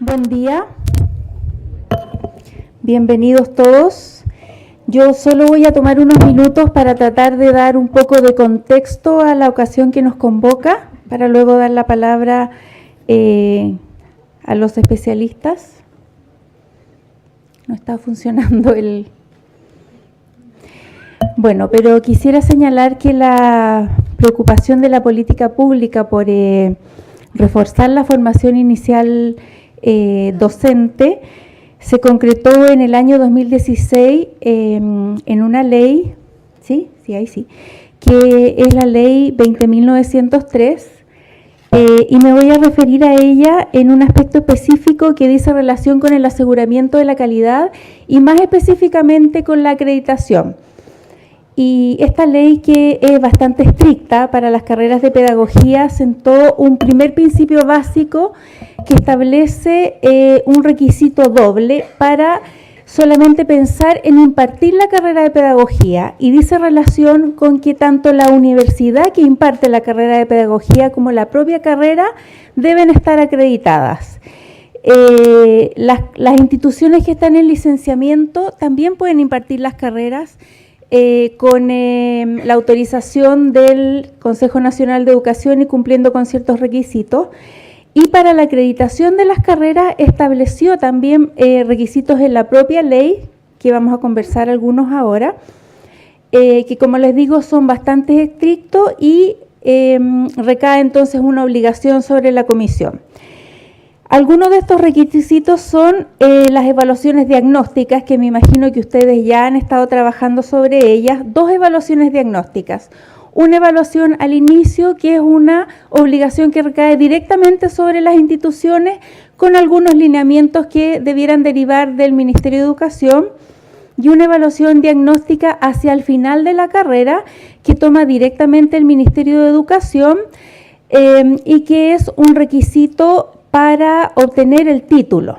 Buen día, bienvenidos todos. Yo solo voy a tomar unos minutos para tratar de dar un poco de contexto a la ocasión que nos convoca, para luego dar la palabra a los especialistas. No está funcionando el... Bueno, pero quisiera señalar que la preocupación de la política pública por reforzar la formación inicial docente se concretó en el año 2016 en una ley, ¿sí? Sí, ahí sí, que es la ley 20.903, y me voy a referir a ella en un aspecto específico que dice relación con el aseguramiento de la calidad y más específicamente con la acreditación. Y esta ley, que es bastante estricta para las carreras de pedagogía, sentó un primer principio básico que establece un requisito doble para solamente pensar en impartir la carrera de pedagogía, y dice relación con que tanto la universidad que imparte la carrera de pedagogía como la propia carrera deben estar acreditadas. Las instituciones que están en licenciamiento también pueden impartir las carreras con la autorización del Consejo Nacional de Educación y cumpliendo con ciertos requisitos. Y para la acreditación de las carreras estableció también requisitos en la propia ley, que vamos a conversar algunos ahora, que como les digo son bastante estrictos y recae entonces una obligación sobre la comisión. Algunos de estos requisitos son las evaluaciones diagnósticas, que me imagino que ustedes ya han estado trabajando sobre ellas. Dos evaluaciones diagnósticas. Una evaluación al inicio, que es una obligación que recae directamente sobre las instituciones, con algunos lineamientos que debieran derivar del Ministerio de Educación, y una evaluación diagnóstica hacia el final de la carrera, que toma directamente el Ministerio de Educación y que es un requisito para obtener el título.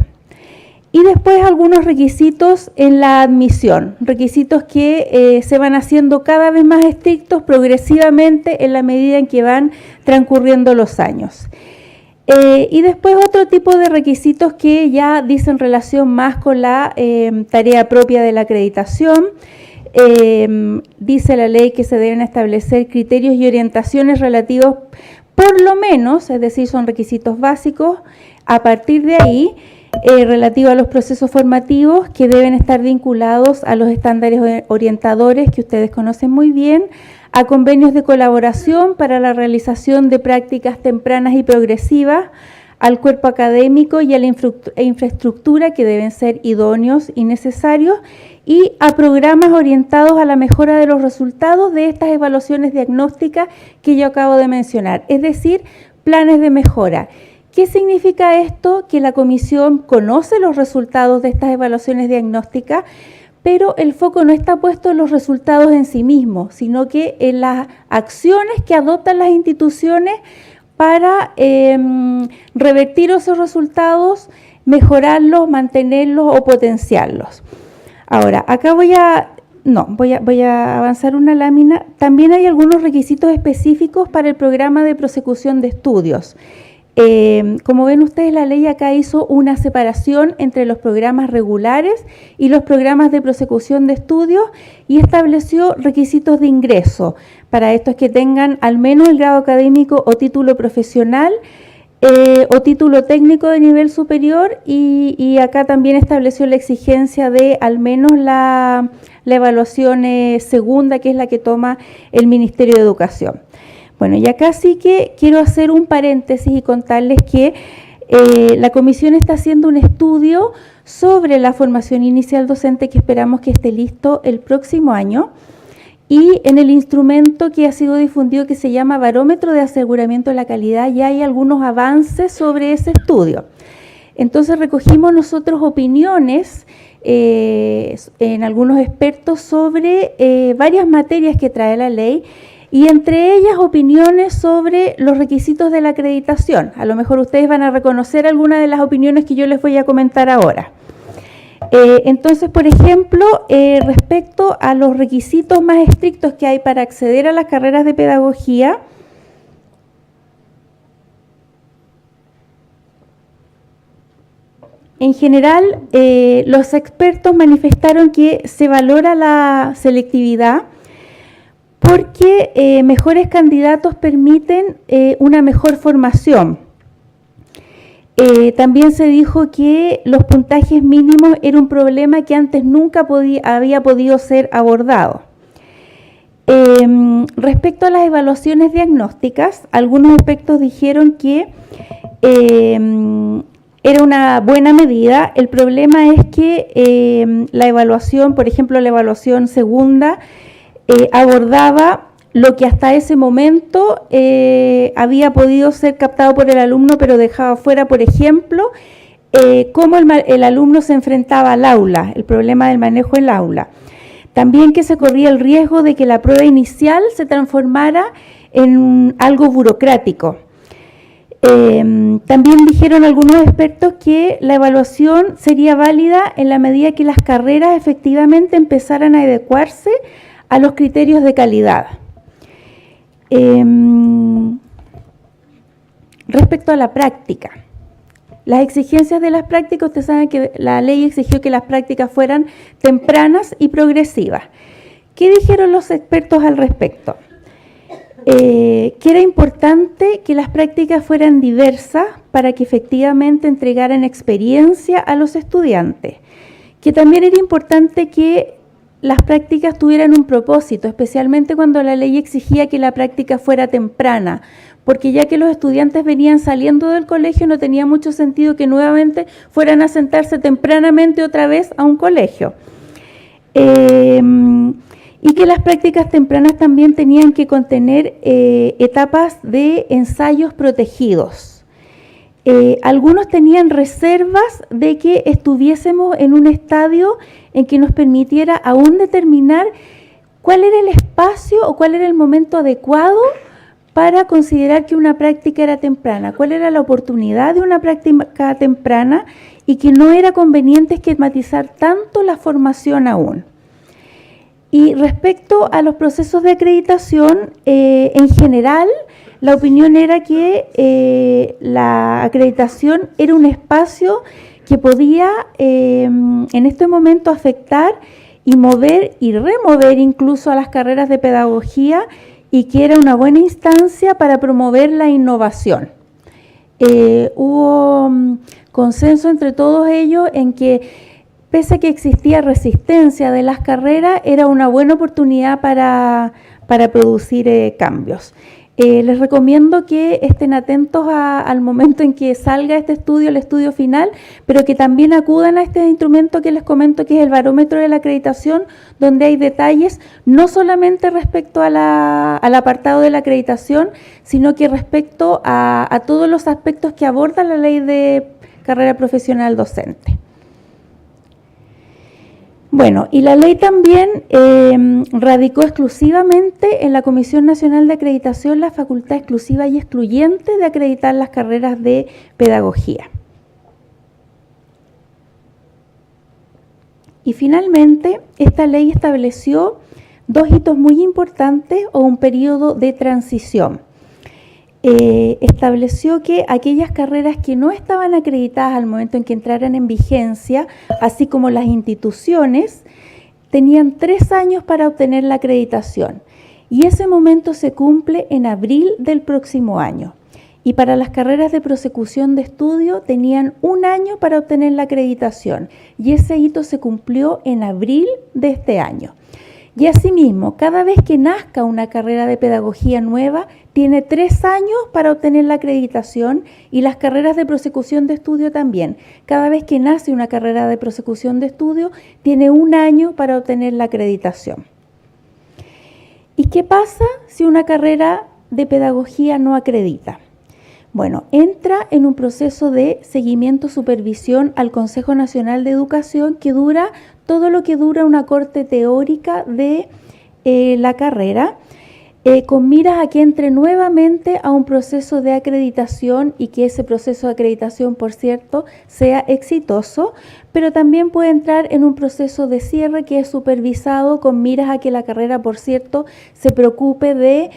Y después algunos requisitos en la admisión, requisitos que se van haciendo cada vez más estrictos progresivamente en la medida en que van transcurriendo los años. Y después otro tipo de requisitos que ya dicen relación más con la tarea propia de la acreditación. Dice la ley que se deben establecer criterios y orientaciones relativos, por lo menos, es decir, son requisitos básicos, a partir de ahí, relativo a los procesos formativos que deben estar vinculados a los estándares orientadores que ustedes conocen muy bien, a convenios de colaboración para la realización de prácticas tempranas y progresivas, al cuerpo académico y a la infraestructura que deben ser idóneos y necesarios, y a programas orientados a la mejora de los resultados de estas evaluaciones diagnósticas que yo acabo de mencionar, es decir, planes de mejora. ¿Qué significa esto? Que la comisión conoce los resultados de estas evaluaciones diagnósticas, pero el foco no está puesto en los resultados en sí mismos, sino que en las acciones que adoptan las instituciones para revertir esos resultados, mejorarlos, mantenerlos o potenciarlos. Ahora, acá voy a avanzar una lámina. También hay algunos requisitos específicos para el programa de prosecución de estudios. Como ven ustedes, la ley acá hizo una separación entre los programas regulares y los programas de prosecución de estudios y estableció requisitos de ingreso. Para estos que tengan al menos el grado académico o título profesional o título técnico de nivel superior, y acá también estableció la exigencia de al menos la evaluación segunda, que es la que toma el Ministerio de Educación. Bueno, y acá sí que quiero hacer un paréntesis y contarles que la comisión está haciendo un estudio sobre la formación inicial docente que esperamos que esté listo el próximo año, y en el instrumento que ha sido difundido, que se llama Barómetro de Aseguramiento de la Calidad, ya hay algunos avances sobre ese estudio. Entonces recogimos nosotros opiniones en algunos expertos sobre varias materias que trae la ley, y entre ellas opiniones sobre los requisitos de la acreditación. A lo mejor ustedes van a reconocer algunas de las opiniones que yo les voy a comentar ahora. Entonces, por ejemplo, respecto a los requisitos más estrictos que hay para acceder a las carreras de pedagogía, En general, los expertos manifestaron que se valora la selectividad porque mejores candidatos permiten una mejor formación. También se dijo que los puntajes mínimos era un problema que antes nunca había podido ser abordado. Respecto a las evaluaciones diagnósticas, algunos expertos dijeron que era una buena medida. El problema es que la evaluación, por ejemplo, la evaluación segunda, abordaba lo que hasta ese momento había podido ser captado por el alumno, pero dejaba fuera, por ejemplo, cómo el alumno se enfrentaba al aula, el problema del manejo del aula. También que se corría el riesgo de que la prueba inicial se transformara en algo burocrático. También dijeron algunos expertos que la evaluación sería válida en la medida que las carreras efectivamente empezaran a adecuarse a los criterios de calidad. Respecto a la práctica, las exigencias de las prácticas, ustedes saben que la ley exigió que las prácticas fueran tempranas y progresivas. ¿Qué dijeron los expertos al respecto? Que era importante que las prácticas fueran diversas para que efectivamente entregaran experiencia a los estudiantes, que también era importante que las prácticas tuvieran un propósito, especialmente cuando la ley exigía que la práctica fuera temprana, porque ya que los estudiantes venían saliendo del colegio no tenía mucho sentido que nuevamente fueran a sentarse tempranamente otra vez a un colegio. Y que las prácticas tempranas también tenían que contener etapas de ensayos protegidos. Algunos tenían reservas de que estuviésemos en un estadio en que nos permitiera aún determinar cuál era el espacio o cuál era el momento adecuado para considerar que una práctica era temprana, cuál era la oportunidad de una práctica temprana y que no era conveniente esquematizar tanto la formación aún. Y respecto a los procesos de acreditación, en general, la opinión era que la acreditación era un espacio que podía en este momento afectar y mover y remover incluso a las carreras de pedagogía y que era una buena instancia para promover la innovación. Hubo consenso entre todos ellos en que pese a que existía resistencia de las carreras, era una buena oportunidad para producir cambios. Les recomiendo que estén atentos al momento en que salga este estudio, el estudio final, pero que también acudan a este instrumento que les comento, que es el barómetro de la acreditación, donde hay detalles no solamente respecto al apartado de la acreditación, sino que respecto a todos los aspectos que aborda la ley de carrera profesional docente. Bueno, y la ley también radicó exclusivamente en la Comisión Nacional de Acreditación la facultad exclusiva y excluyente de acreditar las carreras de pedagogía. Y finalmente, esta ley estableció dos hitos muy importantes o un periodo de transición. Estableció que aquellas carreras que no estaban acreditadas al momento en que entraran en vigencia, así como las instituciones, tenían 3 años para obtener la acreditación. Y ese momento se cumple en abril del próximo año. Y para las carreras de prosecución de estudio tenían 1 año para obtener la acreditación. Y ese hito se cumplió en abril de este año. Y asimismo, cada vez que nazca una carrera de pedagogía nueva, tiene 3 años para obtener la acreditación y las carreras de prosecución de estudio también. Cada vez que nace una carrera de prosecución de estudio, tiene 1 año para obtener la acreditación. ¿Y qué pasa si una carrera de pedagogía no acredita? Bueno, entra en un proceso de seguimiento, supervisión al Consejo Nacional de Educación que dura todo lo que dura una corte teórica de la carrera, con miras a que entre nuevamente a un proceso de acreditación y que ese proceso de acreditación, por cierto, sea exitoso, pero también puede entrar en un proceso de cierre que es supervisado con miras a que la carrera, por cierto, se preocupe de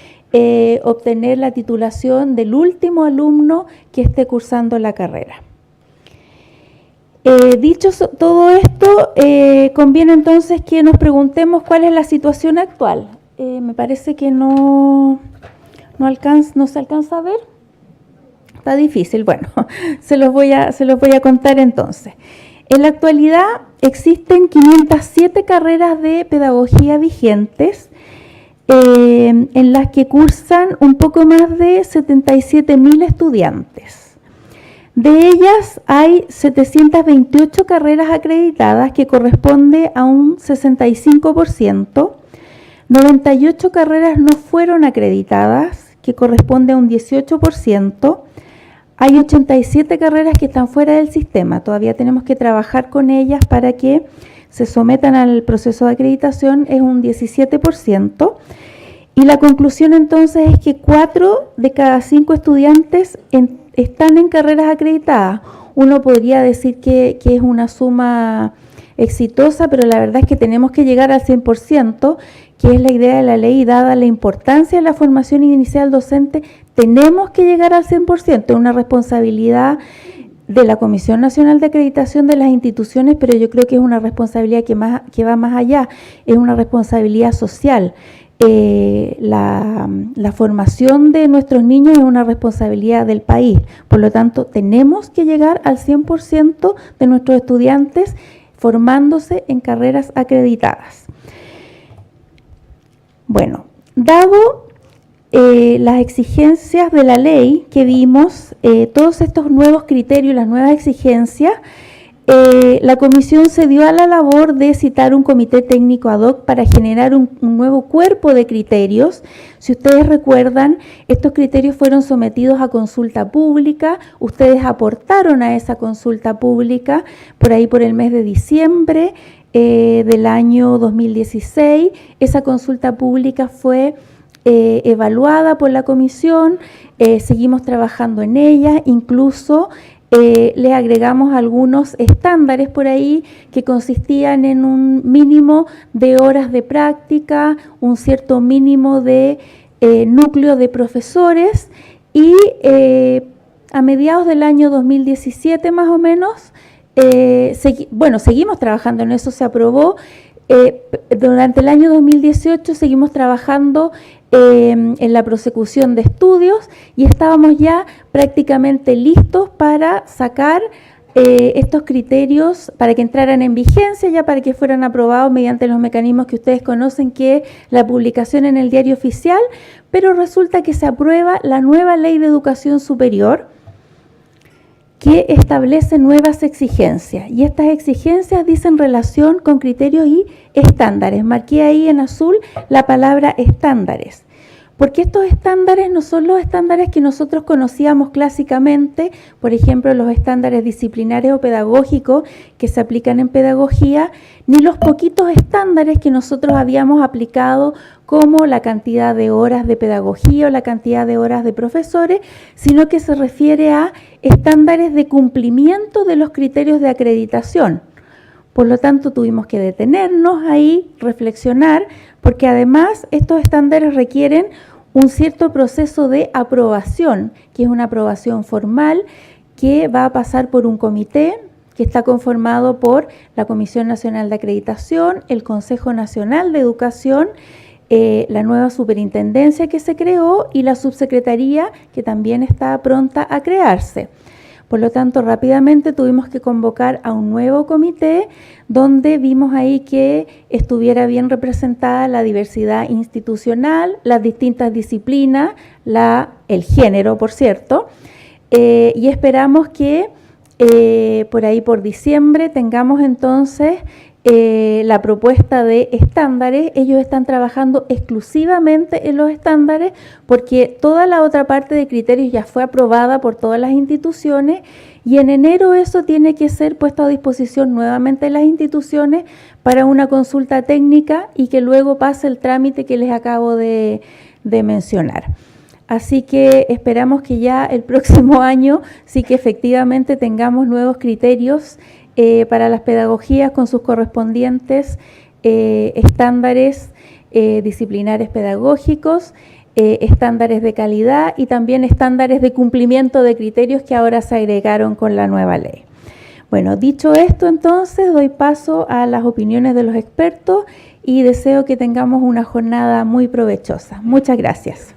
obtener la titulación del último alumno que esté cursando la carrera. Dicho todo esto, conviene entonces que nos preguntemos cuál es la situación actual. Me parece que no se alcanza a ver. Está difícil. Bueno, se los voy a contar entonces. En la actualidad existen 507 carreras de pedagogía vigentes, en las que cursan un poco más de 77.000 estudiantes. De ellas hay 728 carreras acreditadas, que corresponde a un 65%, 98 carreras no fueron acreditadas, que corresponde a un 18%, hay 87 carreras que están fuera del sistema, todavía tenemos que trabajar con ellas para que se sometan al proceso de acreditación, es un 17%, y la conclusión entonces es que 4 de cada 5 estudiantes están en carreras acreditadas. Uno podría decir que es una suma exitosa, pero la verdad es que tenemos que llegar al 100%, que es la idea de la ley, dada la importancia de la formación inicial docente, tenemos que llegar al 100%, es una responsabilidad de la Comisión Nacional de Acreditación de las instituciones, pero yo creo que es una responsabilidad que va más allá, es una responsabilidad social. La formación de nuestros niños es una responsabilidad del país, por lo tanto tenemos que llegar al 100% de nuestros estudiantes formándose en carreras acreditadas. Bueno, dado las exigencias de la ley que vimos, todos estos nuevos criterios, las nuevas exigencias, la comisión se dio a la labor de citar un comité técnico ad hoc para generar un nuevo cuerpo de criterios. Si ustedes recuerdan, estos criterios fueron sometidos a consulta pública, ustedes aportaron a esa consulta pública por ahí por el mes de diciembre del año 2016. Esa consulta pública fue evaluada por la comisión, seguimos trabajando en ella, incluso le agregamos algunos estándares por ahí que consistían en un mínimo de horas de práctica, un cierto mínimo de núcleo de profesores y a mediados del año 2017 más o menos, seguimos trabajando en eso, se aprobó. Durante el año 2018 seguimos trabajando en la prosecución de estudios y estábamos ya prácticamente listos para sacar estos criterios para que entraran en vigencia, ya para que fueran aprobados mediante los mecanismos que ustedes conocen, que es la publicación en el Diario Oficial, pero resulta que se aprueba la nueva Ley de Educación Superior, que establece nuevas exigencias, y estas exigencias dicen relación con criterios y estándares. Marqué ahí en azul la palabra estándares, porque estos estándares no son los estándares que nosotros conocíamos clásicamente, por ejemplo, los estándares disciplinares o pedagógicos que se aplican en pedagogía, ni los poquitos estándares que nosotros habíamos aplicado como la cantidad de horas de pedagogía o la cantidad de horas de profesores, sino que se refiere a estándares de cumplimiento de los criterios de acreditación. Por lo tanto, tuvimos que detenernos ahí, reflexionar, porque además estos estándares requieren un cierto proceso de aprobación, que es una aprobación formal que va a pasar por un comité que está conformado por la Comisión Nacional de Acreditación, el Consejo Nacional de Educación, la nueva superintendencia que se creó y la subsecretaría que también está pronta a crearse. Por lo tanto, rápidamente tuvimos que convocar a un nuevo comité donde vimos ahí que estuviera bien representada la diversidad institucional, las distintas disciplinas, el género, por cierto, y esperamos que por ahí por diciembre tengamos entonces la propuesta de estándares. Ellos están trabajando exclusivamente en los estándares porque toda la otra parte de criterios ya fue aprobada por todas las instituciones y en enero eso tiene que ser puesto a disposición nuevamente de las instituciones para una consulta técnica y que luego pase el trámite que les acabo de mencionar. Así que esperamos que ya el próximo año sí que efectivamente tengamos nuevos criterios para las pedagogías con sus correspondientes estándares disciplinares pedagógicos, estándares de calidad y también estándares de cumplimiento de criterios que ahora se agregaron con la nueva ley. Bueno, dicho esto, entonces, doy paso a las opiniones de los expertos y deseo que tengamos una jornada muy provechosa. Muchas gracias.